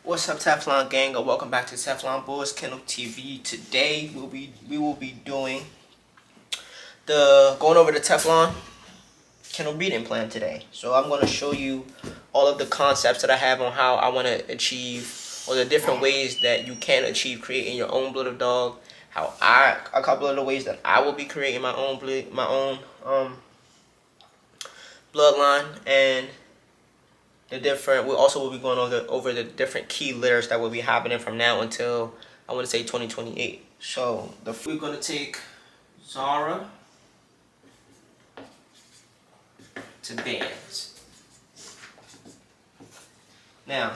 What's up, Teflon Gang? Or welcome back to Teflon Boys Kennel TV. Today we will be doing going over the Teflon kennel breeding plan today. So I'm going to show you all of the concepts that I have on how I want to achieve, or the different ways that you can achieve creating your own breed of dog. A couple of the ways that I will be creating my own bloodline, and we also will be going over the different key litters that will be happening from now until I want to say 2028. So we're going to take Zara to Bands. Now,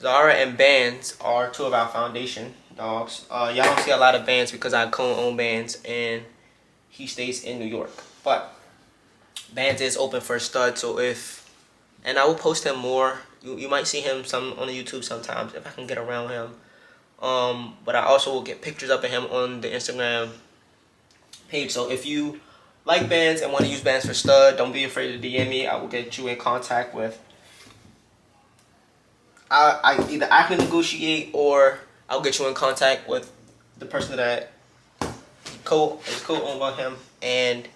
Zara and Bands are two of our foundation dogs. Y'all don't see a lot of Bands because I co-own Bands and he stays in New York. But Bands is open for stud, so and I will post him more. You might see him on the YouTube sometimes if I can get around him. But I also will get pictures up of him on the Instagram page. So if you like Bands and want to use Bands for stud, don't be afraid to DM me. I will get you in contact with. Either I can negotiate or I'll get you in contact with the person that is co-owned by him, and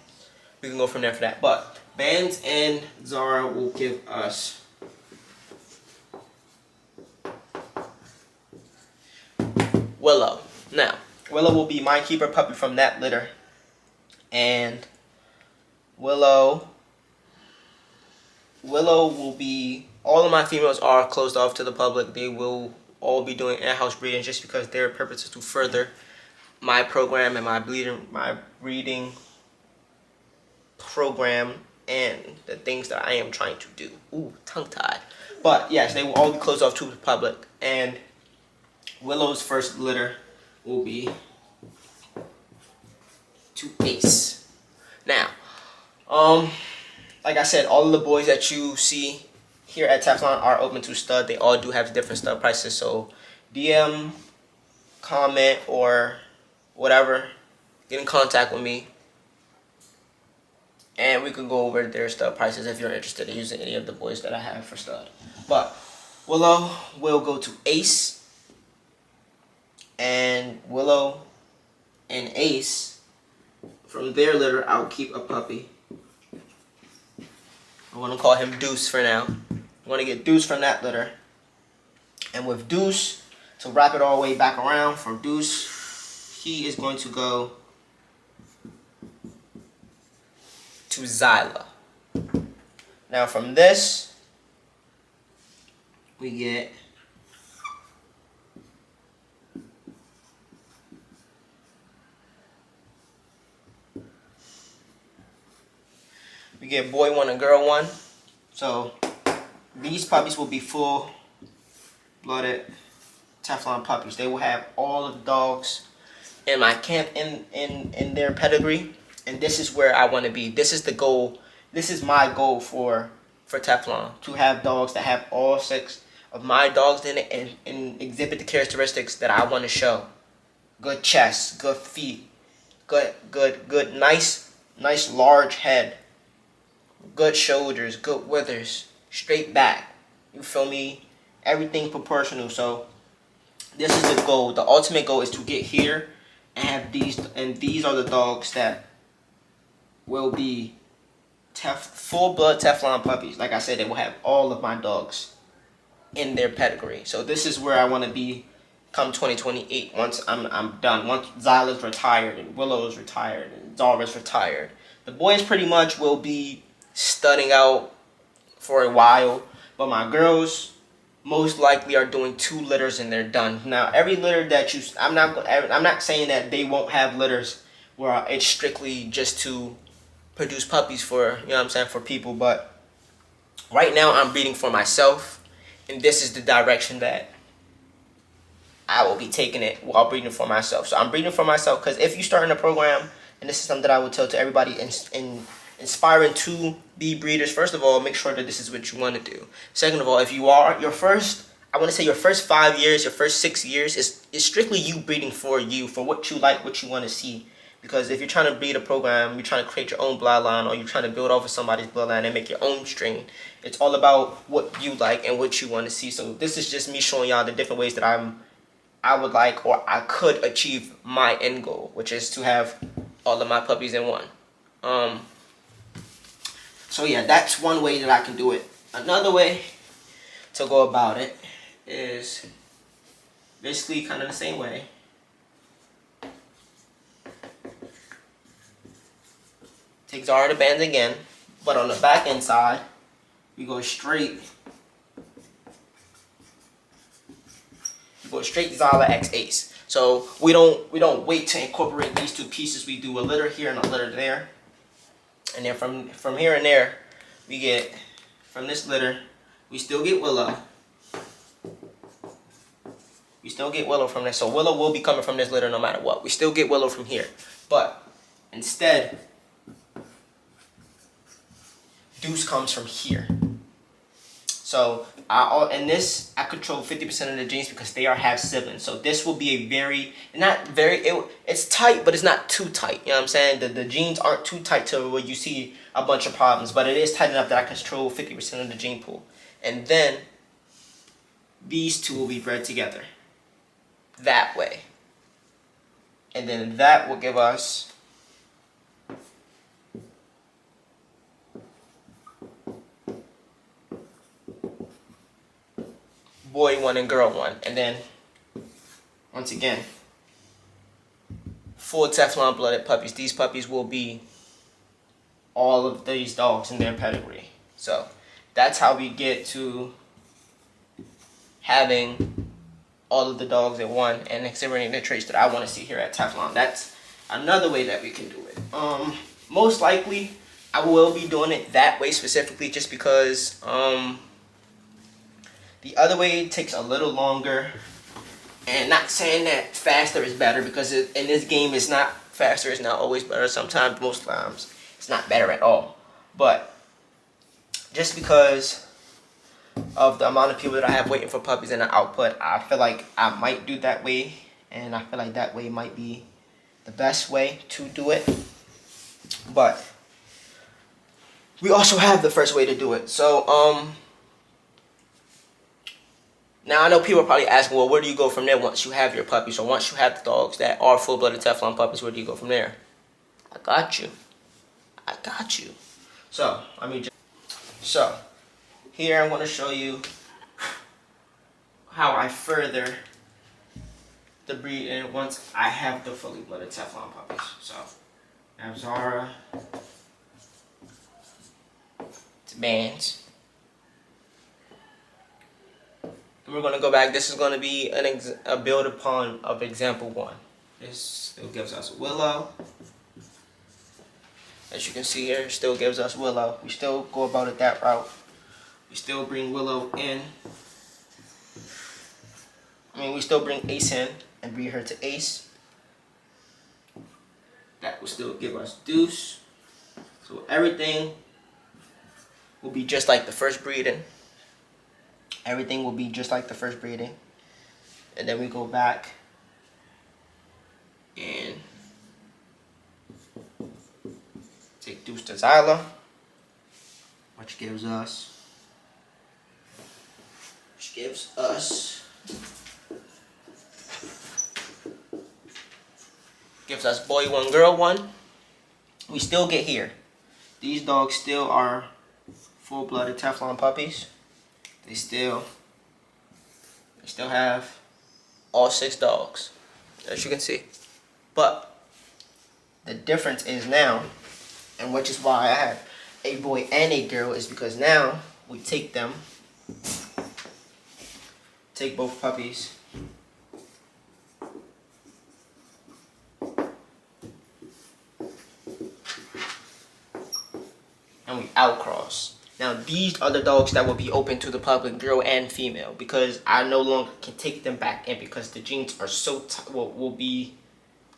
we can go from there for that. But Bands and Zara will give us Willow. Now, Willow will be my keeper puppy from that litter. And Willow will be, all of my females are closed off to the public. They will all be doing in-house breeding just because their purpose is to further my program and my breeding program and the things that I am trying to do. Ooh, tongue-tied. But yes, they will all be closed off to the public. And Willow's first litter will be to Ace. Now, like I said, all of the boys that you see here at Teflon are open to stud. They all do have different stud prices. So DM, comment, or whatever, get in contact with me, and we can go over their stud prices if you're interested in using any of the boys that I have for stud. But Willow will go to Ace, and Willow and Ace, from their litter, I'll keep a puppy. I want to call him Deuce for now. I want to get Deuce from that litter. And with Deuce, to wrap it all the way back around, for Deuce, he is going to go to Zyla. Now from this, we get boy one and girl one. So these puppies will be full-blooded Teflon puppies. They will have all of the dogs in my camp in their pedigree. And this is where I want to be. This is the goal. This is my goal for Teflon, to have dogs that have all 6 of my dogs in it and exhibit the characteristics that I want to show. Good chest, good feet, good, nice large head, good shoulders, good withers, straight back. You feel me? Everything proportional. So this is the goal. The ultimate goal is to get here and have these, and these are the dogs that will be full-blood Teflon puppies. Like I said, they will have all of my dogs in their pedigree. So this is where I want to be come 2028. Once I'm done. Once Zyla's retired and Willow's retired and Zara's retired, the boys pretty much will be studying out for a while. But my girls most likely are doing 2 litters and they're done. Now every litter that I'm not saying that they won't have litters where it's strictly just to produce puppies for, you know what I'm saying, for people. But right now I'm breeding for myself, and this is the direction that I will be taking it while breeding for myself. So I'm breeding for myself because if you start in a program, and this is something that I would tell to everybody inspiring to be breeders, first of all, make sure that this is what you want to do. Second of all, if you are your first 5 years, your first 6 years is strictly you breeding for you, for what you like, what you want to see. Because if you're trying to breed a program, you're trying to create your own bloodline, or you're trying to build off of somebody's bloodline and make your own strain, it's all about what you like and what you want to see. So this is just me showing y'all the different ways that I would like, or I could achieve my end goal, which is to have all of my puppies in one. So yeah, that's one way that I can do it. Another way to go about it is basically kind of the same way. Take Zara the bands again, but on the back end side, we go straight. We go straight Zala X Ace. So we don't wait to incorporate these two pieces. We do a litter here and a litter there, and then from here and there, we get from this litter, we still get Willow. We still get Willow from this. So Willow will be coming from this litter no matter what. We still get Willow from here, but instead, Deuce comes from here. So in this, I control 50% of the genes because they are half siblings. So this will be a very, it's tight, but it's not too tight. You know what I'm saying? The genes aren't too tight to where you see a bunch of problems, but it is tight enough that I control 50% of the gene pool. And then these two will be bred together that way. And then that will give us boy one and girl one. And then once again, full Teflon blooded puppies. These puppies will be all of these dogs in their pedigree. So that's how we get to having all of the dogs at one and exhibiting the traits that I want to see here at Teflon. That's another way that we can do it. Most likely I will be doing it that way specifically just because the other way takes a little longer. And not saying that faster is better, because in this game it's not, faster is not always better. Sometimes, most times, it's not better at all. But just because of the amount of people that I have waiting for puppies and the output, I feel like I might do that way. And I feel like that way might be the best way to do it. But we also have the first way to do it. So, now, I know people are probably asking, well, where do you go from there once you have your puppies, or once you have the dogs that are full-blooded Teflon puppies, where do you go from there? I got you. I got you. So, here I'm going to show you how I further the breeding once I have the fully blooded Teflon puppies. So, I have Zara, to bands. We're going to go back. This is going to be a build upon of example 1. This still gives us Willow. As you can see here, still gives us Willow. We still go about it that route. We still bring Willow in. We still bring Ace in and breed her to Ace. That will still give us Deuce. So everything will be just like the first breeding. Everything will be just like the first breeding. And then we go back and take Deuce to Zyla, which gives us boy 1, girl 1. We still get here. These dogs still are full-blooded Teflon puppies. They still have all 6 dogs, as you can see. But the difference is now, and which is why I have a boy and a girl, is because now we take both puppies, and we outcross. Now these are the dogs that will be open to the public, girl and female, because I no longer can take them back in, because the genes are so will be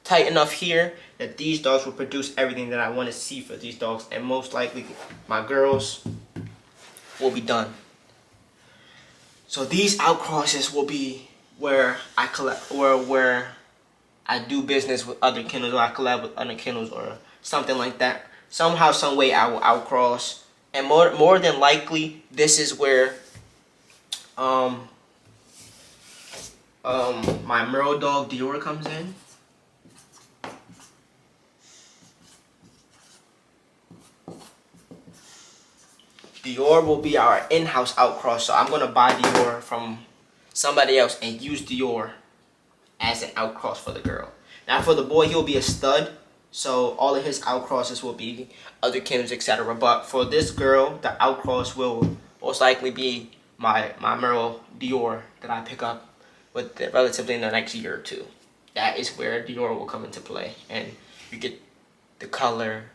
tight enough here that these dogs will produce everything that I want to see for these dogs, and most likely my girls will be done. So these outcrosses will be where I collect, where I do business with other kennels, or I collab with other kennels, or something like that. Somehow, some way, I will outcross, and more than likely, this is where my Merle dog Dior comes in. Dior will be our in-house outcross, so I'm gonna buy Dior from somebody else and use Dior as an outcross for the girl. Now for the boy, he'll be a stud, so all of his outcrosses will be other kennels, etc. But for this girl, the outcross will most likely be my Merle Dior that I pick up relatively in the next year or two. That is where Dior will come into play, and you get the color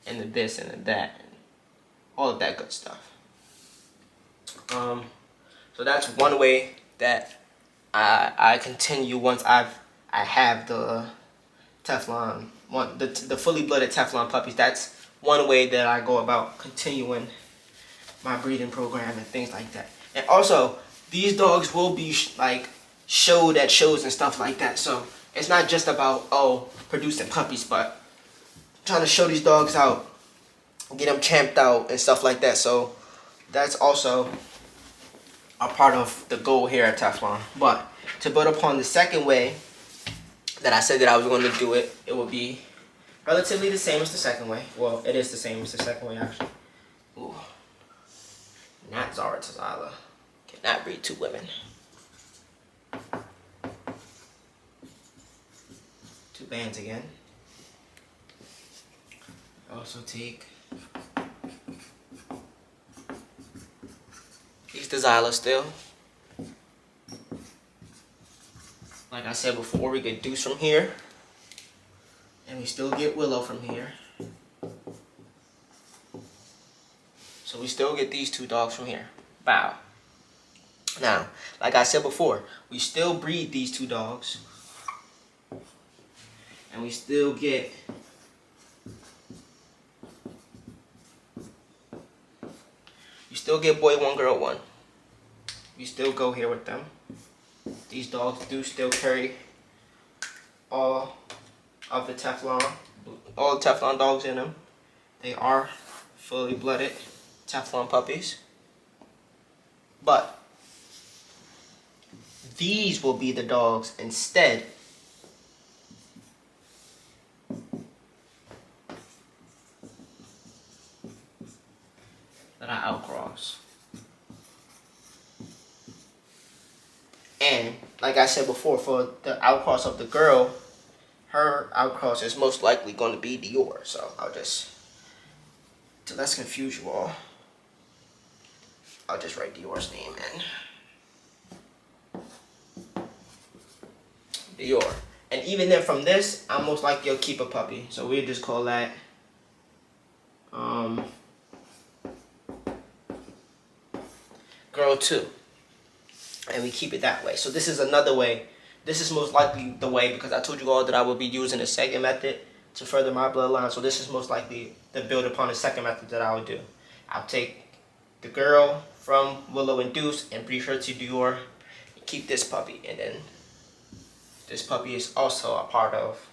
and the this and the that, and all of that good stuff. So that's one way that I continue once I have the Teflon, the fully blooded Teflon puppies. That's one way that I go about continuing my breeding program and things like that. And also, these dogs will be like showed at shows and stuff like that. So it's not just about producing puppies, but trying to show these dogs out, get them champed out and stuff like that. So that's also a part of the goal here at Teflon. But to build upon the second way that I said that I was going to do it, it will be relatively the same as the second way. Well, it is the same as the second way, actually. Ooh. Not Zara Tazala. Cannot breed two women. Two bands again. Also take these Tazala still. Like I said before, we get Deuce from here. And we still get Willow from here. So we still get these two dogs from here. Bow. Now, like I said before, we still breed these two dogs. And we still get boy one, girl one. We still go here with them. These dogs do still carry all of the Teflon, all the Teflon dogs in them. They are fully blooded Teflon puppies. But these will be the dogs instead that I outcross. And like I said before, for the outcross of the girl, her outcross is most likely going to be Dior. So to less confuse you all, I'll just write Dior's name in. Dior. And even then from this, I'm most likely will keep a puppy. So we'll just call that girl 2. And we keep it that way. So this is another way. This is most likely the way, because I told you all that I will be using the second method to further my bloodline. So this is most likely the build upon the second method that I would do. I'll take the girl from Willow and Deuce and breed her to Dior and keep this puppy. And then this puppy is also a part of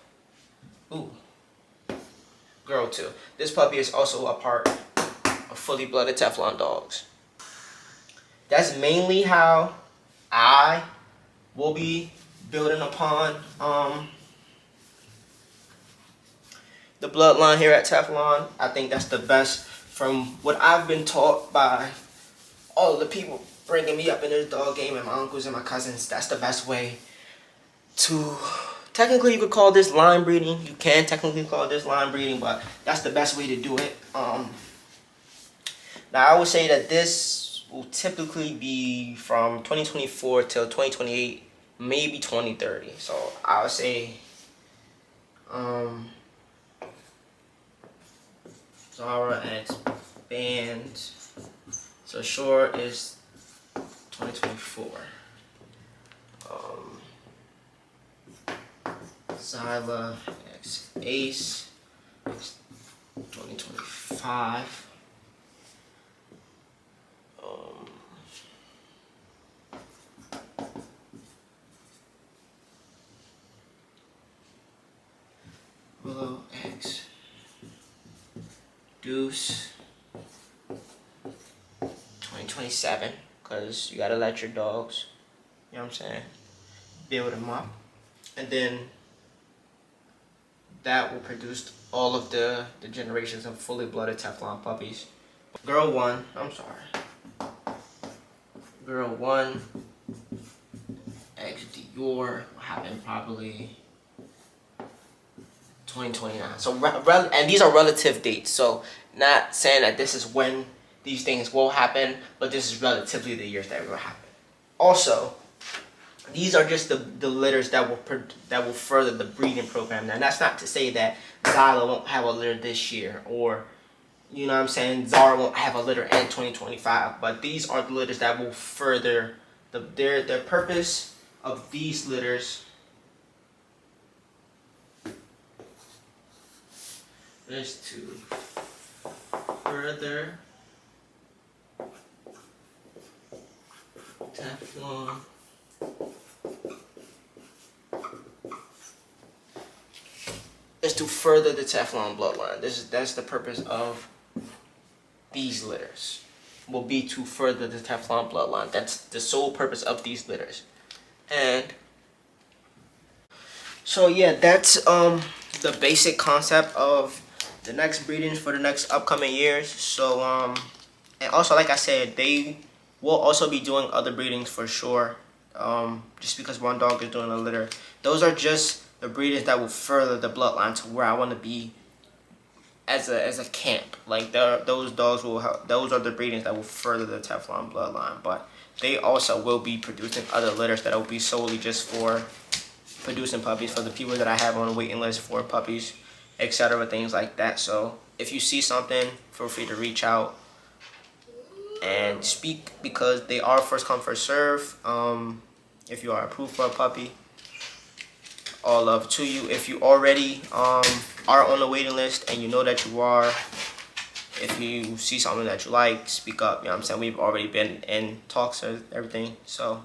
girl 2. This puppy is also a part of fully blooded Teflon dogs. That's mainly how I will be building upon the bloodline here at Teflon. I think that's the best from what I've been taught by all the people bringing me up in this dog game, and my uncles and my cousins. That's the best way to, technically you could call this line breeding. You can technically call this line breeding, but that's the best way to do it. Now I would say that this will typically be from 2024 till 2028, maybe 2030. So I would say Zara X Band. So short is 2024. Zyla X Ace 2025. produce 2027, because you gotta let your dogs, you know what I'm saying, build them up, and then that will produce all of the generations of fully blooded Teflon puppies. Girl 1, I'm sorry. Girl 1, eggs Dior will happen probably 2029. So, and these are relative dates. So, not saying that this is when these things will happen, but this is relatively the years that will happen. Also, these are just the litters that will further the breeding program. Now, that's not to say that Zyla won't have a litter this year, or you know what I'm saying, Zara won't have a litter in 2025. But these are the litters that will further their purpose of these litters is to further Teflon the Teflon bloodline. That's the purpose of these litters. Will be to further the Teflon bloodline. That's the sole purpose of these litters. And so yeah, that's the basic concept of the next breedings for the next upcoming years. So and also, like I said, they will also be doing other breedings for sure. Just because one dog is doing a litter, those are just the breedings that will further the bloodline to where I want to be as a camp. Like those dogs will help, those are the breedings that will further the Teflon bloodline. But they also will be producing other litters that will be solely just for producing puppies for the people that I have on the waiting list for puppies, etc., things like that. So if you see something, feel free to reach out and speak, because they are first come first serve. If you are approved for a puppy, all love to you. If you already are on the waiting list and you know that you are, if you see something that you like, speak up. You know what I'm saying? We've already been in talks and everything, so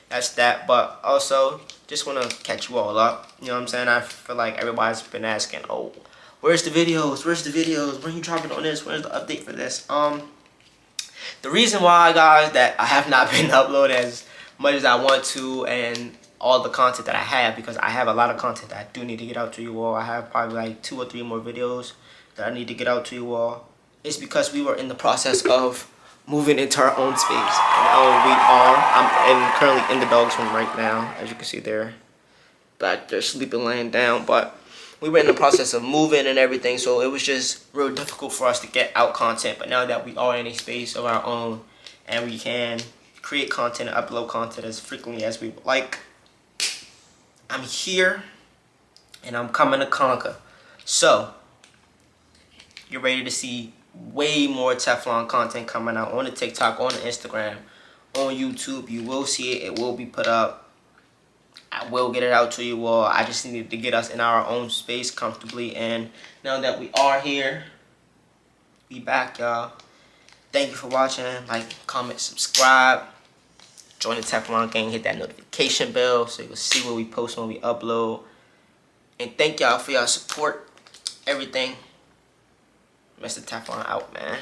that's that. But also, just want to catch you all up. You know what I'm saying? I feel like everybody's been asking, oh, where's the videos? Where's the videos? When are you dropping on this? Where's the update for this? The reason why, guys, that I have not been uploading as much as I want to, and all the content that I have, because I have a lot of content that I do need to get out to you all. I have probably like 2 or 3 more videos that I need to get out to you all. It's because we were in the process of moving into our own space. And we are. I'm currently in the dog's room right now, as you can see there. Back there sleeping, laying down. But we were in the process of moving and everything, so it was just real difficult for us to get out content. But now that we are in a space of our own and we can create content and upload content as frequently as we would like, I'm here and I'm coming to conquer. So you're ready to see way more Teflon content coming out on the TikTok, on the Instagram, on YouTube. You will see it. It will be put up. I will get it out to you all. I just needed to get us in our own space comfortably. And now that we are here, we back, y'all. Thank you for watching. Like, comment, subscribe. Join the Teflon gang. Hit that notification bell so you can see what we post when we upload. And thank y'all for y'all support. Everything. Mr. Teflon out, man.